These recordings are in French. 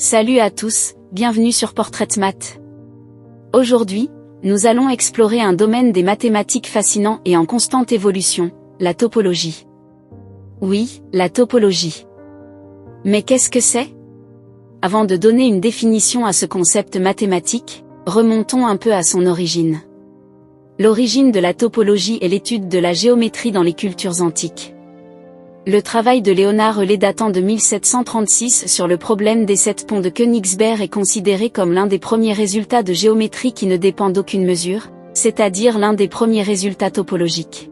Salut à tous, bienvenue sur Portrait Math. Aujourd'hui, nous allons explorer un domaine des mathématiques fascinant et en constante évolution, la topologie. Oui, la topologie. Mais qu'est-ce que c'est? Avant de donner une définition à ce concept mathématique, remontons un peu à son origine. L'origine de la topologie est l'étude de la géométrie dans les cultures antiques. Le travail de Léonard Euler datant de 1736 sur le problème des 7 ponts de Königsberg est considéré comme l'un des premiers résultats de géométrie qui ne dépend d'aucune mesure, c'est-à-dire l'un des premiers résultats topologiques.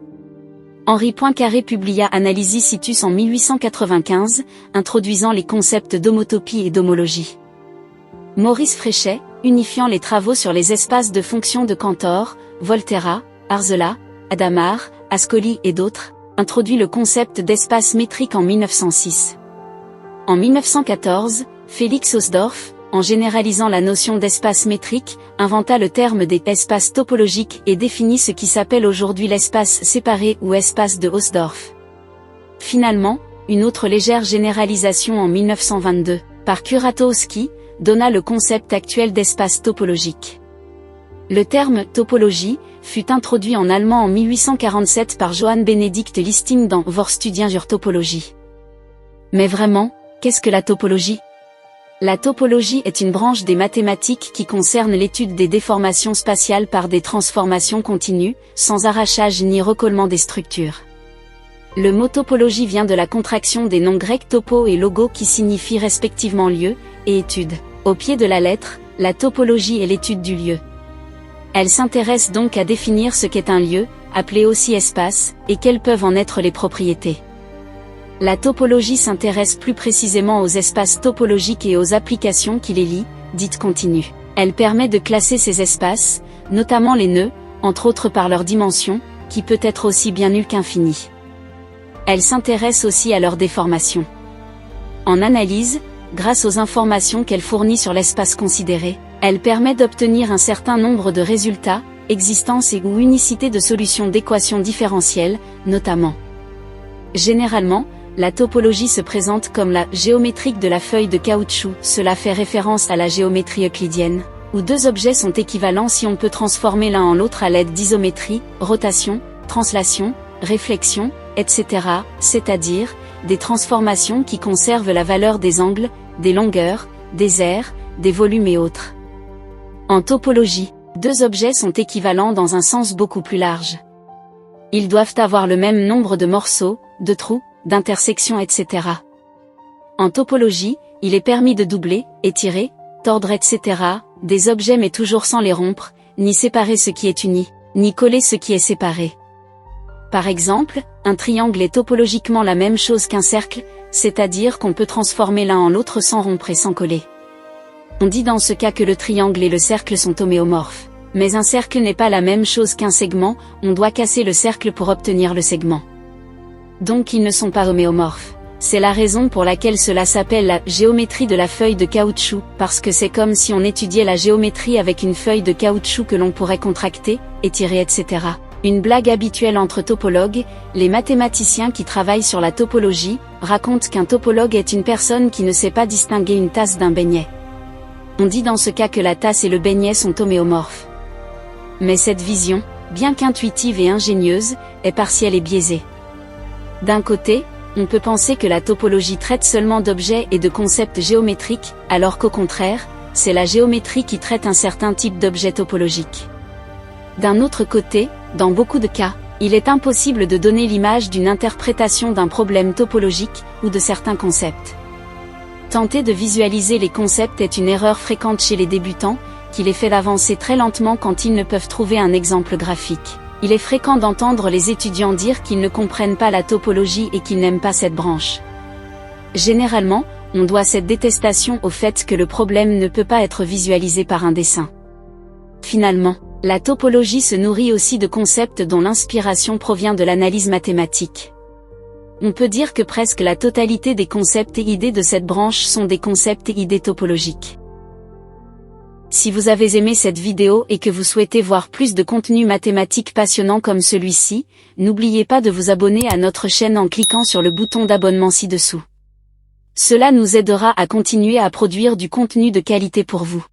Henri Poincaré publia Analysis Situs en 1895, introduisant les concepts d'homotopie et d'homologie. Maurice Fréchet, unifiant les travaux sur les espaces de fonctions de Cantor, Volterra, Arzela, Hadamard, Ascoli et d'autres, introduit le concept d'espace métrique en 1906. En 1914, Félix Hausdorff, en généralisant la notion d'espace métrique, inventa le terme des espaces topologiques et définit ce qui s'appelle aujourd'hui l'espace séparé ou espace de Hausdorff. Finalement, une autre légère généralisation en 1922, par Kuratowski, donna le concept actuel d'espace topologique. Le terme « topologie » fut introduit en allemand en 1847 par Johann Benedict Listing dans Vorstudien zur Topologie. Mais vraiment, qu'est-ce que la topologie? La topologie est une branche des mathématiques qui concerne l'étude des déformations spatiales par des transformations continues, sans arrachage ni recollement des structures. Le mot topologie vient de la contraction des noms grecs topo et logo qui signifient respectivement lieu et étude. Au pied de la lettre, la topologie est l'étude du lieu. Elle s'intéresse donc à définir ce qu'est un lieu, appelé aussi espace, et quelles peuvent en être les propriétés. La topologie s'intéresse plus précisément aux espaces topologiques et aux applications qui les lient, dites continues. Elle permet de classer ces espaces, notamment les nœuds, entre autres par leur dimension, qui peut être aussi bien nulle qu'infinie. Elle s'intéresse aussi à leur déformation. En analyse, grâce aux informations qu'elle fournit sur l'espace considéré, elle permet d'obtenir un certain nombre de résultats, existence et ou unicité de solutions d'équations différentielles, notamment. Généralement, la topologie se présente comme la géométrique de la feuille de caoutchouc, cela fait référence à la géométrie euclidienne, où deux objets sont équivalents si on peut transformer l'un en l'autre à l'aide d'isométrie, rotation, translation, réflexion, etc., c'est-à-dire, des transformations qui conservent la valeur des angles, des longueurs, des aires, des volumes et autres. En topologie, deux objets sont équivalents dans un sens beaucoup plus large. Ils doivent avoir le même nombre de morceaux, de trous, d'intersections, etc. En topologie, il est permis de doubler, étirer, tordre, etc. des objets mais toujours sans les rompre, ni séparer ce qui est uni, ni coller ce qui est séparé. Par exemple, un triangle est topologiquement la même chose qu'un cercle, c'est-à-dire qu'on peut transformer l'un en l'autre sans rompre et sans coller. On dit dans ce cas que le triangle et le cercle sont homéomorphes. Mais un cercle n'est pas la même chose qu'un segment, on doit casser le cercle pour obtenir le segment. Donc ils ne sont pas homéomorphes. C'est la raison pour laquelle cela s'appelle la géométrie de la feuille de caoutchouc, parce que c'est comme si on étudiait la géométrie avec une feuille de caoutchouc que l'on pourrait contracter, étirer, etc. Une blague habituelle entre topologues, les mathématiciens qui travaillent sur la topologie, racontent qu'un topologue est une personne qui ne sait pas distinguer une tasse d'un beignet. On dit dans ce cas que la tasse et le beignet sont homéomorphes. Mais cette vision, bien qu'intuitive et ingénieuse, est partielle et biaisée. D'un côté, on peut penser que la topologie traite seulement d'objets et de concepts géométriques, alors qu'au contraire, c'est la géométrie qui traite un certain type d'objets topologiques. D'un autre côté, dans beaucoup de cas, il est impossible de donner l'image d'une interprétation d'un problème topologique, ou de certains concepts. Tenter de visualiser les concepts est une erreur fréquente chez les débutants, qui les fait avancer très lentement quand ils ne peuvent trouver un exemple graphique. Il est fréquent d'entendre les étudiants dire qu'ils ne comprennent pas la topologie et qu'ils n'aiment pas cette branche. Généralement, on doit cette détestation au fait que le problème ne peut pas être visualisé par un dessin. Finalement, la topologie se nourrit aussi de concepts dont l'inspiration provient de l'analyse mathématique. On peut dire que presque la totalité des concepts et idées de cette branche sont des concepts et idées topologiques. Si vous avez aimé cette vidéo et que vous souhaitez voir plus de contenu mathématique passionnant comme celui-ci, n'oubliez pas de vous abonner à notre chaîne en cliquant sur le bouton d'abonnement ci-dessous. Cela nous aidera à continuer à produire du contenu de qualité pour vous.